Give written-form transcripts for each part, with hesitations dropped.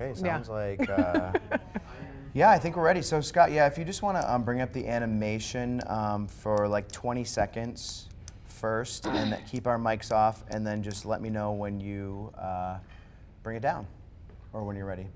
Okay, sounds like, yeah, I think we're ready. So Scott, yeah, if you just want to bring up the animation for like 20 seconds first, and keep our mics off, and then just let me know when you bring it down, or when you're ready.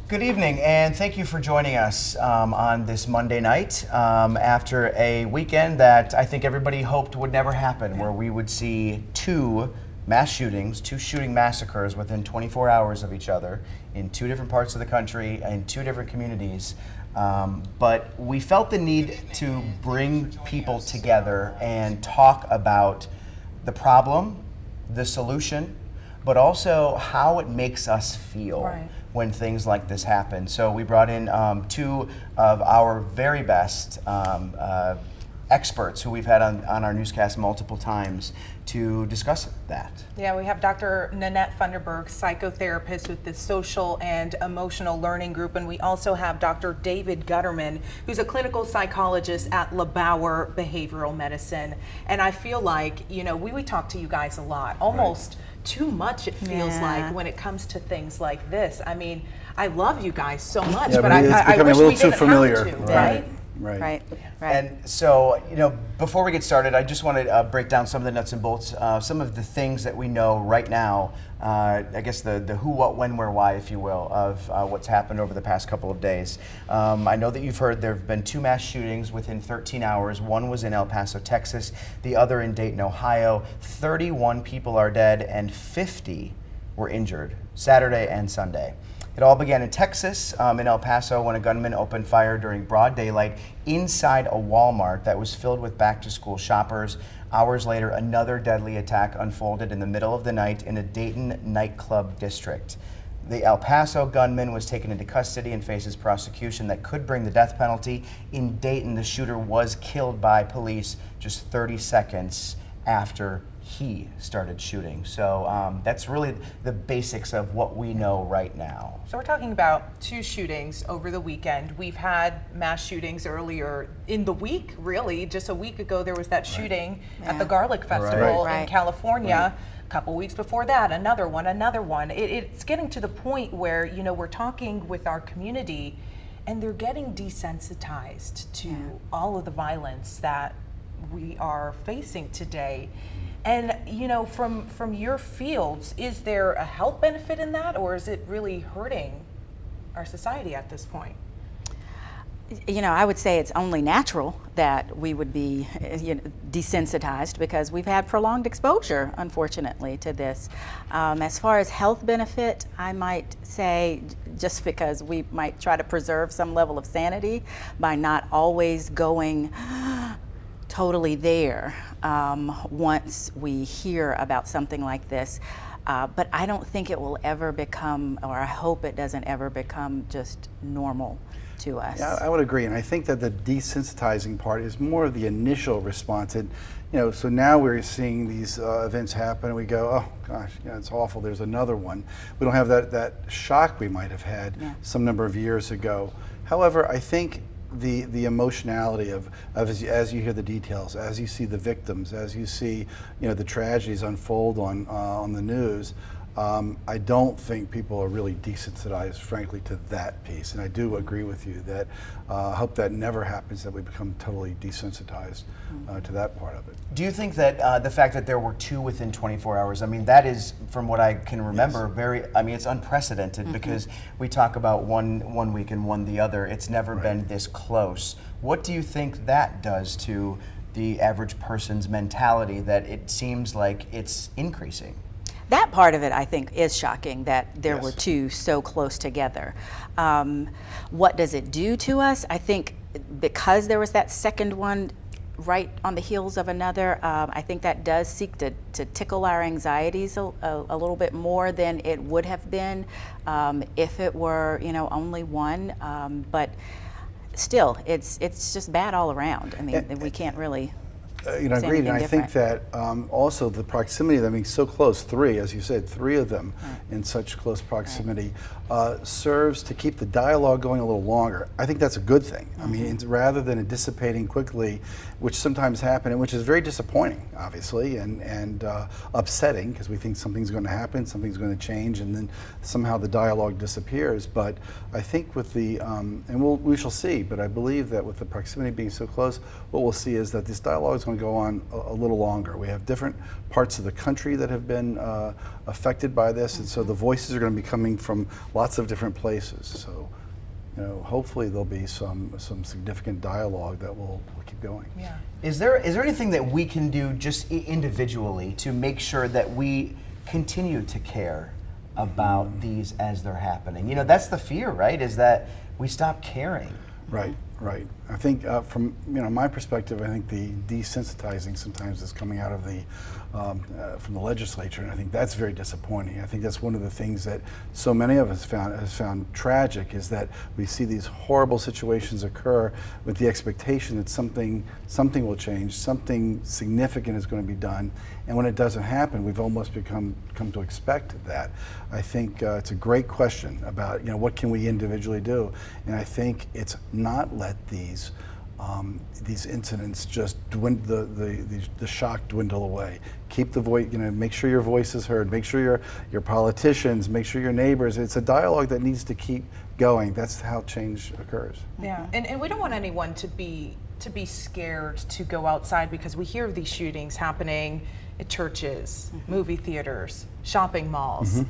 Good evening, and thank you for joining us on this Monday night after a weekend that I think everybody hoped would never happen, where we would see two mass shootings, two shooting massacres within 24 hours of each other in two different parts of the country and two different communities. But we felt the need to bring people together and talk about the problem, the solution, but also how it makes us feel when things like this happen. So we brought in two of our very best experts who we've had on our newscast multiple times to discuss that. Yeah, we have Dr. Nannette Funderburk, psychotherapist with the Social and Emotional Learning Group, and we also have Dr. David Gutterman, who's a clinical psychologist at LeBauer Behavioral Medicine. And I feel like, you know, we talk to you guys a lot, almost too much it feels like when it comes to things like this. I mean, I love you guys so much, but I wish we didn't have to, right? Right. And so, you know, before we get started, I just want to break down some of the nuts and bolts, some of the things that we know right now, I guess the who, what, when, where, why, if you will, of what's happened over the past couple of days. I know that you've heard there have been two mass shootings within 13 hours. One was in El Paso, Texas, the other in Dayton, Ohio. 31 people are dead and 50 were injured Saturday and Sunday. It all began in Texas, in El Paso, when a gunman opened fire during broad daylight inside a Walmart that was filled with back-to-school shoppers. Hours later, another deadly attack unfolded in the middle of the night in a Dayton nightclub district. The El Paso gunman was taken into custody and faces prosecution that could bring the death penalty. In Dayton, the shooter was killed by police just 30 seconds after he started shooting. So that's really the basics of what we know right now. So we're talking about two shootings over the weekend. We've had mass shootings earlier in the week, really. Just a week ago, there was that shooting at the Garlic Festival in California. A couple weeks before that, another one. It's getting to the point where, you know, we're talking with our community and they're getting desensitized to all of the violence that we are facing today. And, you know, from your fields, is there a health benefit in that, or is it really hurting our society at this point? You know, I would say it's only natural that we would be desensitized because we've had prolonged exposure, unfortunately, to this. As far as health benefit, I might say, just because we might try to preserve some level of sanity by not always going totally there once we hear about something like this. But I don't think it will ever become, or I hope it doesn't ever become just normal to us. Yeah, I would agree, and I think that the desensitizing part is more of the initial response. And so now we're seeing these events happen, and we go, oh gosh, it's awful. There's another one. We don't have that shock we might have had some number of years ago. However, I think the emotionality of as you hear the details, as you see the victims, as you see the tragedies unfold on the news. I don't think people are really desensitized, frankly, to that piece. And I do agree with you that I hope that never happens, that we become totally desensitized to that part of it. Do you think that the fact that there were 2 within 24 hours, I mean, that is, from what I can remember, it's unprecedented because we talk about one week and one the other. It's never been this close. What do you think that does to the average person's mentality, that it seems like it's increasing? That part of it, I think, is shocking, that there were 2 so close together. What does it do to us? I think because there was that second one right on the heels of another, I think that does seek to tickle our anxieties a little bit more than it would have been if it were, only one. But still, it's just bad all around. I mean, we can't really. Agreed, and I think that also the proximity of them being so close, 3, as you said, 3 of them in such close proximity, serves to keep the dialogue going a little longer. I think that's a good thing. I mean, it's rather than it dissipating quickly, which sometimes happen, and which is very disappointing, obviously, and upsetting, because we think something's going to happen, something's going to change, and then somehow the dialogue disappears. But I think with the, and we shall see, but I believe that with the proximity being so close, what we'll see is that this dialogue is going to go on a little longer. We have different parts of the country that have been affected by this, and so the voices are going to be coming from lots of different places. So, hopefully there'll be some significant dialogue that will keep going. Yeah. Is there anything that we can do just individually to make sure that we continue to care about these as they're happening? That's the fear, right? Is that we stop caring. Right. I think from my perspective, I think the desensitizing sometimes is coming out of the from the legislature, and I think that's very disappointing. I think that's one of the things that so many of us has found tragic, is that we see these horrible situations occur with the expectation that something will change, something significant is going to be done, and when it doesn't happen, we've almost come to expect that. I think it's a great question about what can we individually do, and I think it's not let these incidents just dwindle, the shock dwindle away. Keep the voice, make sure your voice is heard. Make sure your politicians, make sure your neighbors. It's a dialogue that needs to keep going. That's how change occurs. Yeah, and we don't want anyone to be scared to go outside, because we hear of these shootings happening at churches, movie theaters, shopping malls,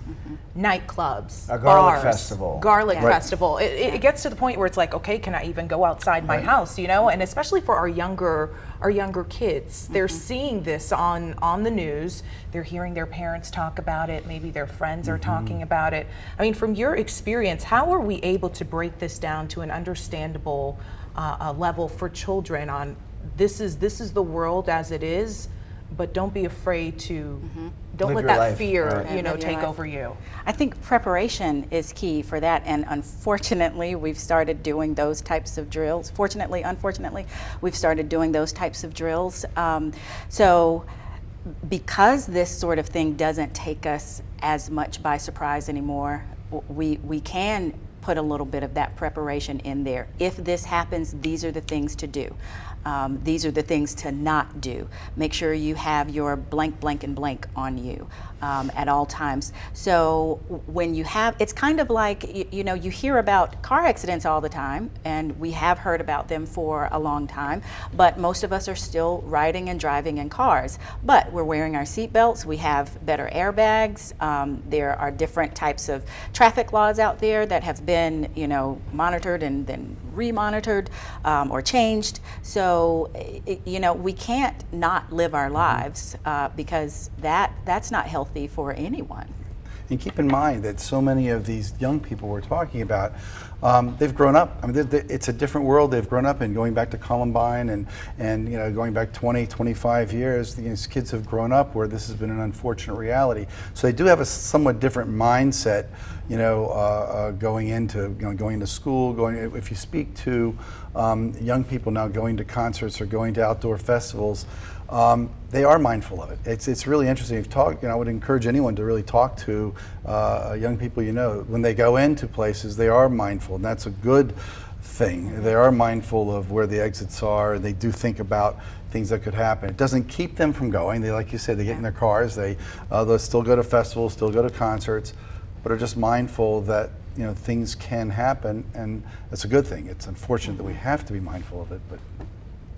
nightclubs, a garlic bars, festival. Garlic festival. It gets to the point where it's like, okay, can I even go outside my house? And especially for our younger kids, they're seeing this on the news. They're hearing their parents talk about it. Maybe their friends are talking about it. I mean, from your experience, how are we able to break this down to an understandable level for children on this is the world as it is? But don't be afraid to, don't Live let your that life. fear, Right. take over you. I think preparation is key for that, and unfortunately, we've started doing those types of drills. Fortunately, unfortunately, we've started doing those types of drills. So because this sort of thing doesn't take us as much by surprise anymore, we can put a little bit of that preparation in there. If this happens, these are the things to do. These are the things to not do. Make sure you have your blank, blank, and blank on you at all times. So when you have, it's kind of like, you hear about car accidents all the time, and we have heard about them for a long time, but most of us are still riding and driving in cars. But we're wearing our seatbelts, we have better airbags, there are different types of traffic laws out there that have been, monitored and then re-monitored or changed. So, we can't not live our lives because that's not healthy for anyone. And keep in mind that so many of these young people we're talking about, they've grown up. I mean, it's a different world they've grown up in. Going back to Columbine and going back 20, 25 years, these kids have grown up where this has been an unfortunate reality. So they do have a somewhat different mindset, going into school. If you speak to young people now going to concerts or going to outdoor festivals, they are mindful of it. It's really interesting. I would encourage anyone to really talk to young people. When they go into places, they are mindful, and that's a good thing. They are mindful of where the exits are, and they do think about things that could happen. It doesn't keep them from going. They, like you said, they get in their cars. They'll still go to festivals, still go to concerts, but are just mindful that things can happen, and it's a good thing. It's unfortunate that we have to be mindful of it, but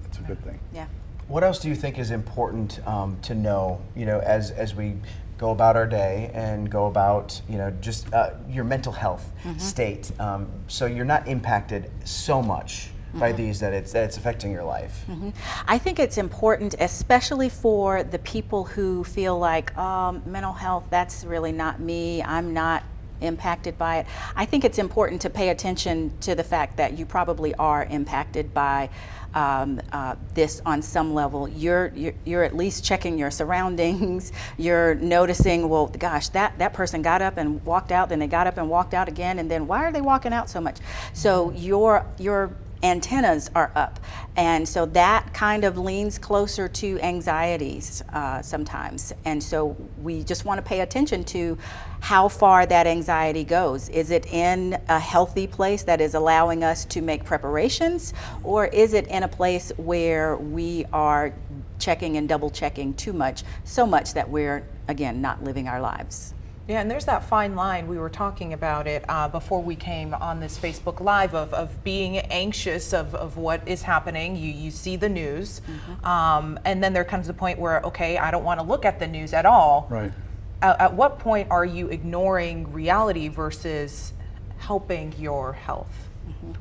it's a good thing. Yeah. What else do you think is important to know, as we go about our day and go about, just your mental health state, so you're not impacted so much by these that it's affecting your life? I think it's important, especially for the people who feel like, mental health, that's really not me, I'm not impacted by it. I think it's important to pay attention to the fact that you probably are impacted by this on some level. You're at least checking your surroundings. You're noticing, well, gosh, that person got up and walked out, then they got up and walked out again, and then why are they walking out so much? So your antennas are up, and so that kind of leans closer to anxieties sometimes, and so we just want to pay attention to how far that anxiety goes. Is it in a healthy place that is allowing us to make preparations, or is it in a place where we are checking and double checking too much, so much that we're, again, not living our lives? Yeah, and there's that fine line. We were talking about it before we came on this Facebook Live of being anxious of what is happening. You see the news, and then there comes a point where, okay, I don't want to look at the news at all. Right. At what point are you ignoring reality versus helping your health?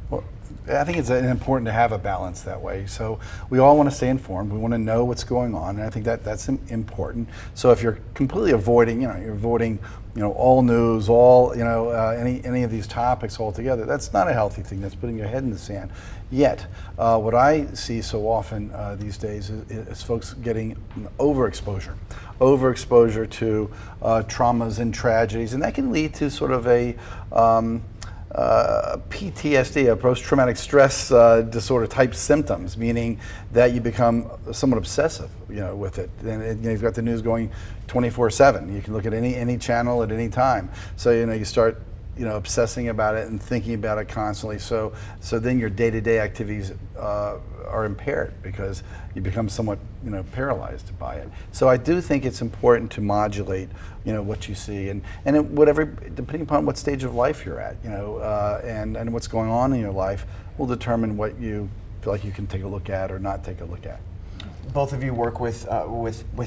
Well, I think it's important to have a balance that way. So we all want to stay informed. We want to know what's going on, and I think that's important. So if you're completely avoiding, you're avoiding, all news, all, any of these topics altogether, that's not a healthy thing. That's putting your head in the sand. Yet, what I see so often these days is folks getting overexposure to traumas and tragedies, and that can lead to sort of a PTSD, a post-traumatic stress disorder type symptoms, meaning that you become somewhat obsessive, with it. And you've got the news going 24/7. You can look at any channel at any time. So you start obsessing about it and thinking about it constantly. So then your day-to-day activities are impaired because you become somewhat paralyzed by it. So I do think it's important to modulate what you see and whatever, depending upon what stage of life you're at, and what's going on in your life will determine what you feel like you can take a look at or not take a look at. Both of you work with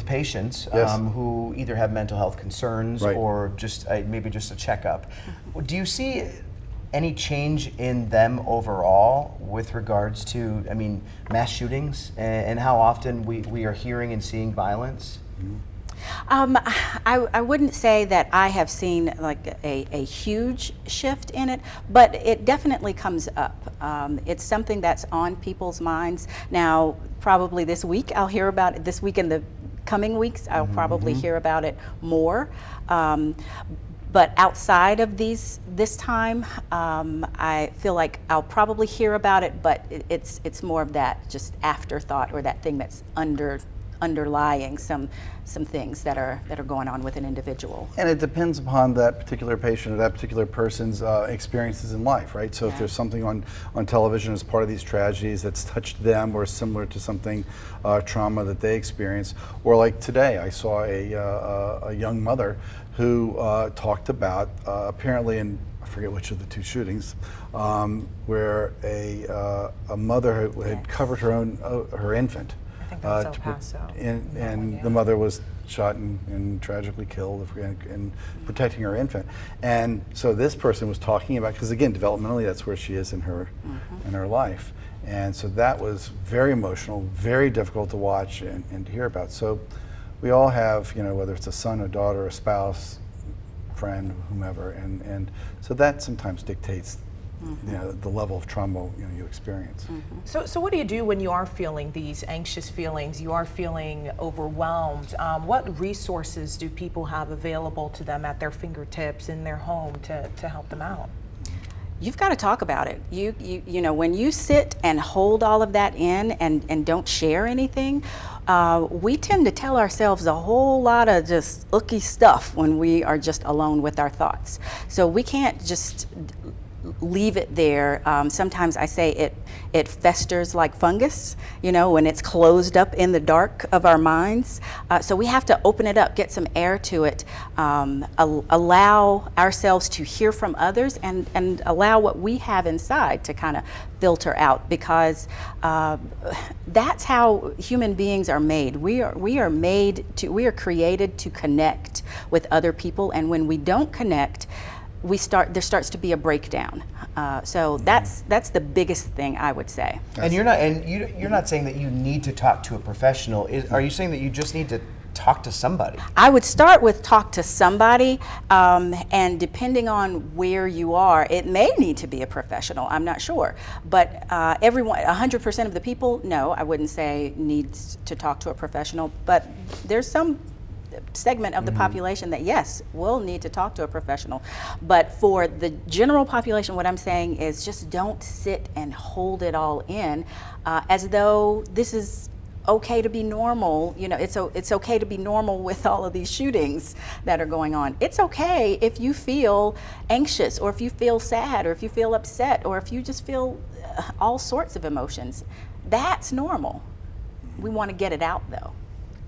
patients Yes. who either have mental health concerns Right. or just maybe just a checkup. Do you see any change in them overall with regards to, mass shootings and how often we are hearing and seeing violence? I wouldn't say that I have seen like a huge shift in it, but it definitely comes up. It's something that's on people's minds. Now, probably this week I'll hear about it. This week and the coming weeks I'll probably hear about it more. But outside of this time, I feel like I'll probably hear about it, but it's more of that just afterthought or that thing that's underlying some things that are going on with an individual. And it depends upon that particular patient or that particular person's experiences in life, right? So if there's something on television as part of these tragedies that's touched them or similar to something trauma that they experienced, or like today I saw a young mother who talked about apparently in, I forget which of the two shootings, where a mother had covered her infant. I think that's El Paso. And the mother was shot and tragically killed in protecting her infant. And so this person was talking about, because again, developmentally, that's where she is in her life. And so that was very emotional, very difficult to watch and to hear about. So we all have, whether it's a son, a daughter, a spouse, friend, whomever, and so that sometimes dictates the level of trauma you experience. So what do you do when you are feeling these anxious feelings, you are feeling overwhelmed? What resources do people have available to them at their fingertips in their home to help them out? You've got to talk about it. You know, when you sit and hold all of that in and don't share anything, we tend to tell ourselves a whole lot of just icky stuff when we are just alone with our thoughts. So we can't just leave it there. Sometimes I say it festers like fungus, you know, when it's closed up in the dark of our minds. So we have to open it up, get some air to it, allow ourselves to hear from others, and allow what we have inside to kind of filter out, because that's how human beings are made. We are created to connect with other people, and when we don't connect, there starts to be a breakdown. So that's the biggest thing I would say. And you're not saying that you need to talk to a professional. Are you saying that you just need to talk to somebody? I would start with talk to somebody, and depending on where you are, it may need to be a professional. I'm not sure, but everyone, 100% of the people, no, I wouldn't say needs to talk to a professional. But there's some segment of the population that, yes, will need to talk to a professional. But for the general population, what I'm saying is just don't sit and hold it all in as though this is okay to be normal. You know, it's okay to be normal with all of these shootings that are going on. It's okay if you feel anxious, or if you feel sad, or if you feel upset, or if you just feel all sorts of emotions. That's normal. We want to get it out, though.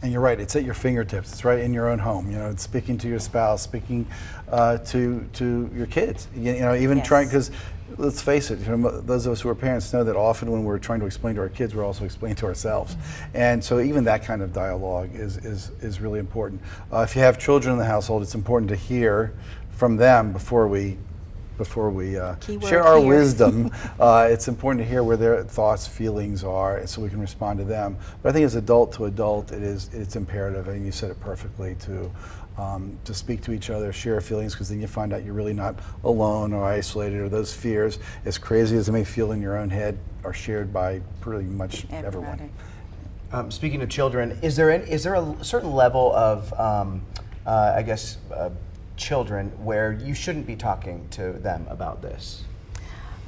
And you're right, it's at your fingertips. It's right in your own home. You know, it's speaking to your spouse, speaking to your kids. You know, even Yes. trying, because let's face it, you know, those of us who are parents know that often when we're trying to explain to our kids, we're also explaining to ourselves. And so even that kind of dialogue is really important. If you have children in the household, it's important to hear from them before we share our hear. wisdom. It's important to hear where their thoughts, feelings are, so we can respond to them. But I think as adult to adult, it's imperative, and you said it perfectly, to speak to each other, share feelings, because then you find out you're really not alone or isolated, or those fears, as crazy as they may feel in your own head, are shared by pretty much everyone. Speaking of children, is there a certain level of children where you shouldn't be talking to them about this?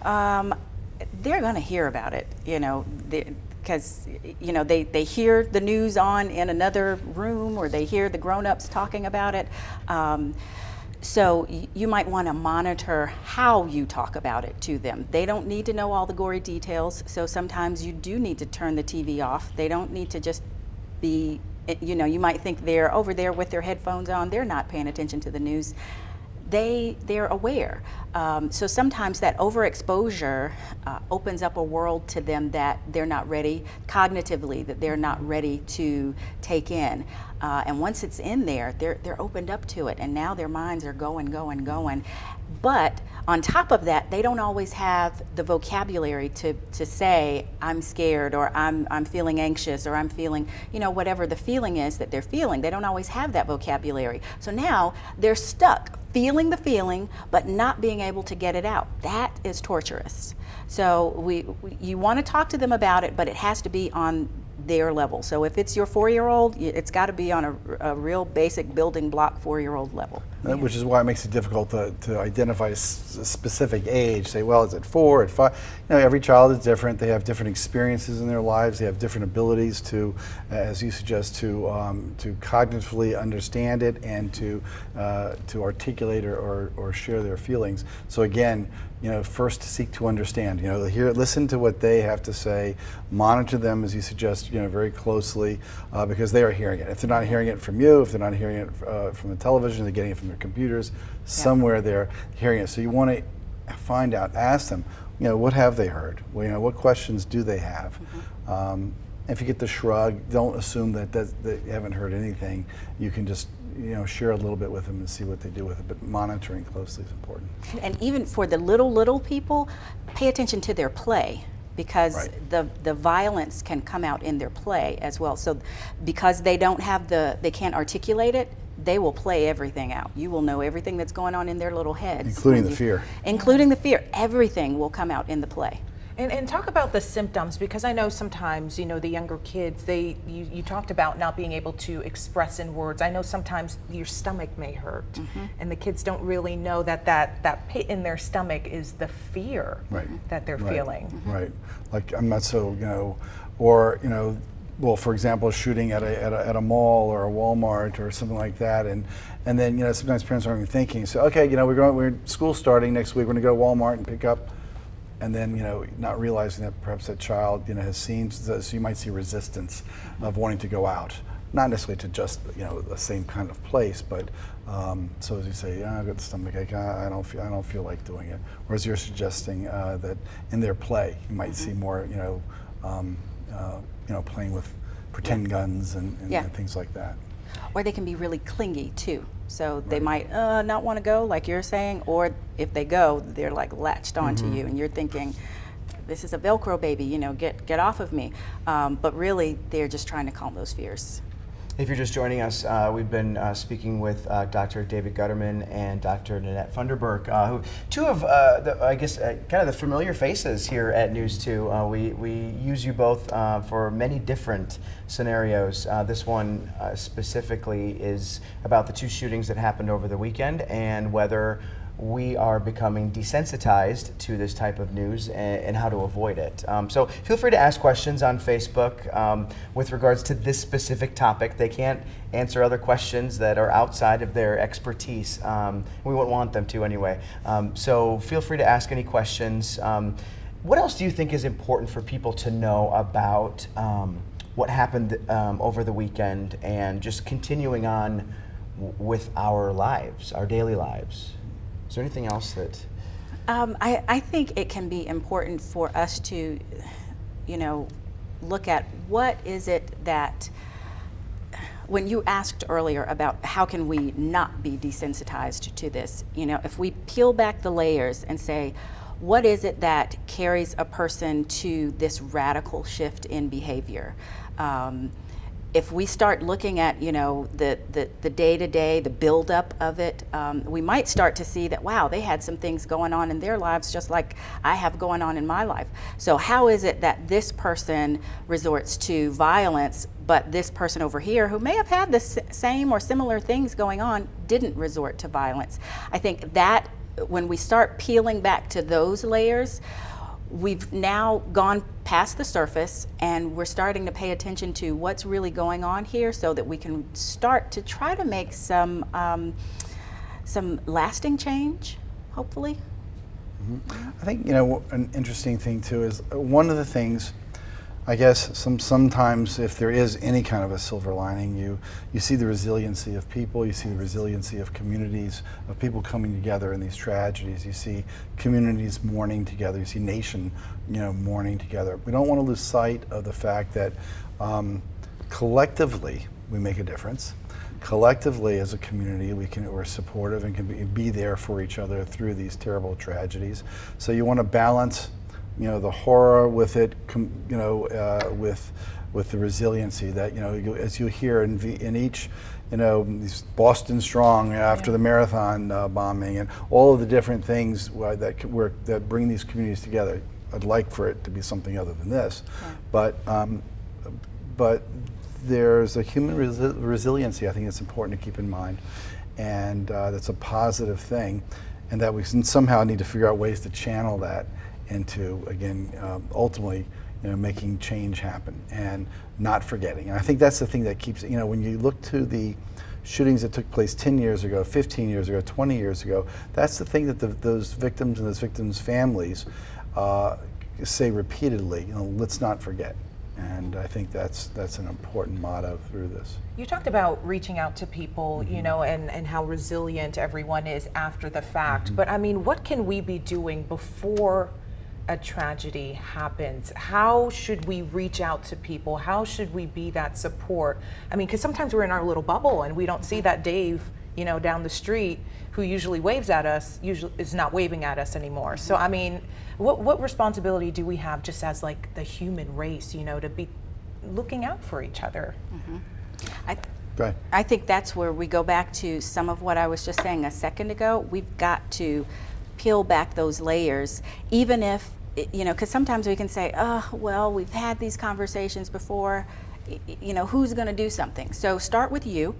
They're going to hear about it, you know, because you know they hear the news on in another room, or they hear the grown-ups talking about it. So you might want to monitor how you talk about it to them. They don't need to know all the gory details, so sometimes you do need to turn the TV off. They don't need to just be, you know, you might think they're over there with their headphones on, they're not paying attention to the news. They're aware. So sometimes that overexposure opens up a world to them that they're not ready cognitively, that they're not ready to take in. And once it's in there, they're opened up to it, and now their minds are going. But on top of that, they don't always have the vocabulary to say, I'm scared, or I'm feeling anxious, or I'm feeling, you know, whatever the feeling is that they're feeling. They don't always have that vocabulary. So now they're stuck feeling the feeling, but not being able to get it out. That is torturous. So you want to talk to them about it, but it has to be on their level. So if it's your 4-year-old, it's got to be on a real basic building block 4-year-old level. Which is why it makes it difficult to identify a specific age. Say, well, is it 4, at 5? You know, every child is different. They have different experiences in their lives. They have different abilities to, as you suggest, to cognitively understand it and to articulate or share their feelings. So again, you know, first seek to understand. You know, listen to what they have to say. Monitor them, as you suggest, you know, very closely, because they are hearing it. If they're not hearing it from you, if they're not hearing it from the television, they're getting it from their computers. Somewhere they're hearing it. So you want to find out, ask them, you know, what have they heard? Well, you know, what questions do they have? If you get the shrug, don't assume that you haven't heard anything. You can just, you know, share a little bit with them and see what they do with it, but monitoring closely is important. And even for the little people, pay attention to their play, because the violence can come out in their play as well. So because they can't articulate it, they will play everything out. You will know everything that's going on in their little heads. Including the fear. Including the fear. Everything will come out in the play. And talk about the symptoms, because I know sometimes, you know, the younger kids, you talked about not being able to express in words. I know sometimes your stomach may hurt, and the kids don't really know that pit in their stomach is the fear that they're feeling. Right. Like, I'm not so, you know, or, you know, well, for example, shooting at a mall or a Walmart or something like that, and then, you know, sometimes parents aren't even thinking. So, okay, you know, we're school's starting next week. We're going to go to Walmart and pick up. And then, you know, not realizing that perhaps that child, you know, has seen, so you might see resistance of wanting to go out. Not necessarily to just, you know, the same kind of place, but so as you say, yeah, I've got the stomachache, I don't feel like doing it. Whereas you're suggesting that in their play, you might see more, you know, playing with pretend guns and things like that. Or they can be really clingy too. So they might not want to go, like you're saying, or if they go, they're like latched onto you, and you're thinking, this is a Velcro baby, you know, get off of me. But really, they're just trying to calm those fears. If you're just joining us, we've been speaking with Dr. David Gutterman and Dr. Nannette Funderburk, who two of, I guess, kind of the familiar faces here at News 2. We use you both for many different scenarios. This one specifically is about the two shootings that happened over the weekend and whether we are becoming desensitized to this type of news and how to avoid it. So feel free to ask questions on Facebook with regards to this specific topic. They can't answer other questions that are outside of their expertise. We wouldn't want them to anyway. So feel free to ask any questions. What else do you think is important for people to know about what happened over the weekend and just continuing on with our lives, our daily lives? Is there anything else that? I think it can be important for us to, you know, look at what is it that, when you asked earlier about how can we not be desensitized to this, you know, if we peel back the layers and say, what is it that carries a person to this radical shift in behavior? If we start looking at, you know, the day-to-day, the buildup of it, we might start to see that, wow, they had some things going on in their lives just like I have going on in my life. So how is it that this person resorts to violence, but this person over here, who may have had the same or similar things going on, didn't resort to violence? I think that when we start peeling back to those layers, we've now gone past the surface and we're starting to pay attention to what's really going on here so that we can start to try to make some lasting change, hopefully. I think, you know, an interesting thing too is one of the things, I guess, sometimes if there is any kind of a silver lining, you see the resiliency of people, you see the resiliency of communities, of people coming together in these tragedies. You see communities mourning together, you see nation, you know, mourning together. We don't want to lose sight of the fact that collectively we make a difference. Collectively as a community we're supportive and can be there for each other through these terrible tragedies. So you want to balance, you know, the horror with it, you know, with the resiliency that, you know, as you hear in each, you know, these Boston Strong after the marathon bombing and all of the different things that bring these communities together. I'd like for it to be something other than this, but there's a human resiliency I think it's important to keep in mind, and that's a positive thing, and that we somehow need to figure out ways to channel that into, again, ultimately, you know, making change happen and not forgetting. And I think that's the thing that keeps, you know, when you look to the shootings that took place 10 years ago, 15 years ago, 20 years ago, that's the thing that those victims and those victims' families say repeatedly, you know, let's not forget. And I think that's an important motto through this. You talked about reaching out to people, you know, and how resilient everyone is after the fact. But I mean, what can we be doing before a tragedy happens? How should we reach out to people? How should we be that support? I mean, because sometimes we're in our little bubble and we don't see that Dave, you know, down the street who usually waves at us, usually is not waving at us anymore. So I mean, what responsibility do we have just as like the human race, you know, to be looking out for each other? Go ahead. I think that's where we go back to some of what I was just saying a second ago. We've got to peel back those layers, even if, because sometimes we can say, oh, well, we've had these conversations before, who's going to do something? So start with you.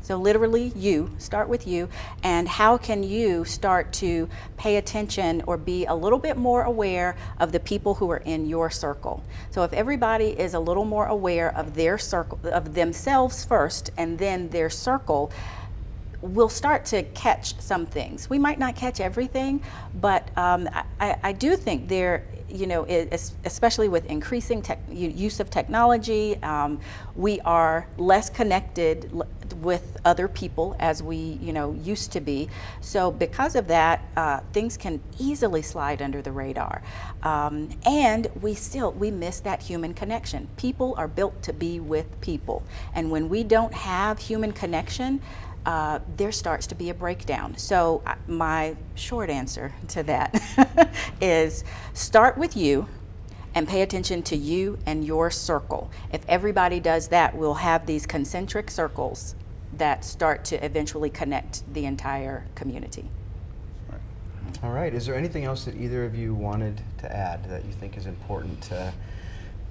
So literally start with you, and how can you start to pay attention or be a little bit more aware of the people who are in your circle. So if everybody is a little more aware of their circle, of themselves first, and then their circle, we'll start to catch some things. We might not catch everything, but I do think there, especially with increasing use of technology, we are less connected with other people as we used to be. So because of that, things can easily slide under the radar, and we miss that human connection. People are built to be with people, and when we don't have human connection, there starts to be a breakdown. So my short answer to that is start with you and pay attention to you and your circle. If everybody does that, we'll have these concentric circles that start to eventually connect the entire community. All right. Is there anything else that either of you wanted to add that you think is important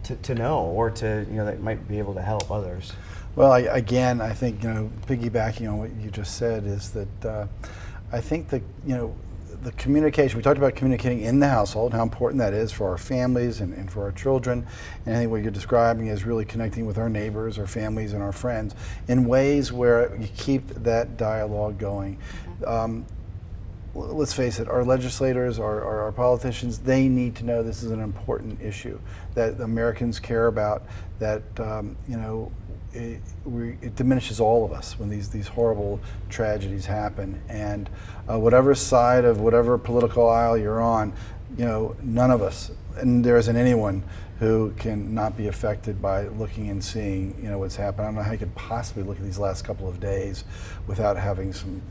to know, or that might be able to help others? Well, I think, piggybacking on what you just said, is that I think that, the communication, we talked about communicating in the household, how important that is for our families and for our children. And I think what you're describing is really connecting with our neighbors, our families, and our friends in ways where you keep that dialogue going. Let's face it, our legislators, our politicians, they need to know this is an important issue that Americans care about, that, it diminishes all of us when these horrible tragedies happen. And whatever side of whatever political aisle you're on, none of us, and there isn't anyone who can not be affected by looking and seeing what's happened. I don't know how you could possibly look at these last couple of days without having some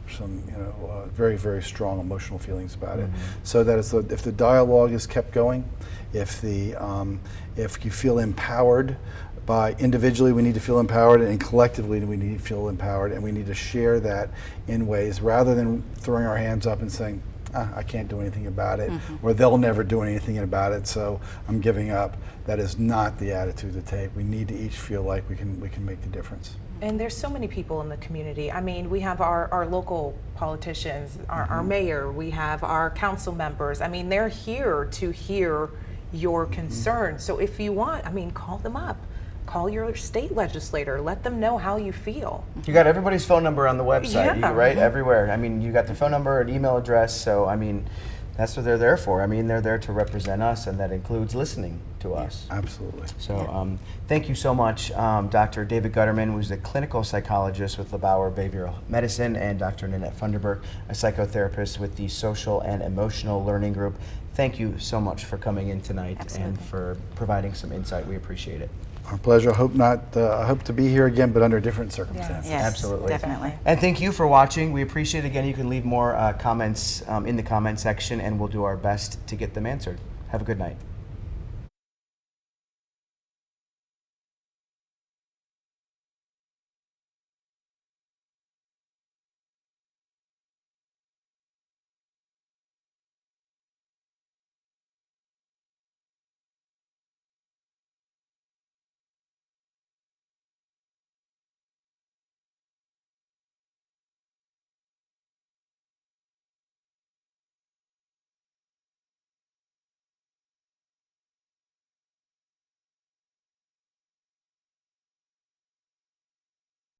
very, very strong emotional feelings about it. So that if the dialogue is kept going, if you feel empowered, by individually we need to feel empowered, and collectively we need to feel empowered, and we need to share that in ways rather than throwing our hands up and saying, I can't do anything about it, or they'll never do anything about it, so I'm giving up. That is not the attitude to take. We need to each feel like we can make the difference. And there's so many people in the community. I mean, we have our local politicians, our mayor, we have our council members. I mean, they're here to hear your concerns. So if you want, call them up. Call your state legislator. Let them know how you feel. You got everybody's phone number on the website, Yeah. right? Everywhere. You got their phone number, an email address. So, that's what they're there for. They're there to represent us, and that includes listening to us. Absolutely. So, thank you so much, Dr. David Gutterman, who's a clinical psychologist with LeBauer Behavioral Medicine, and Dr. Nannette Funderburk, a psychotherapist with the Social and Emotional Learning Group. Thank you so much for coming in tonight. Absolutely. And for providing some insight. We appreciate it. Our pleasure. I hope to be here again, but under different circumstances. Yes, Absolutely. definitely. And thank you for watching. We appreciate it. Again, you can leave more comments in the comment section, and we'll do our best to get them answered. Have a good night.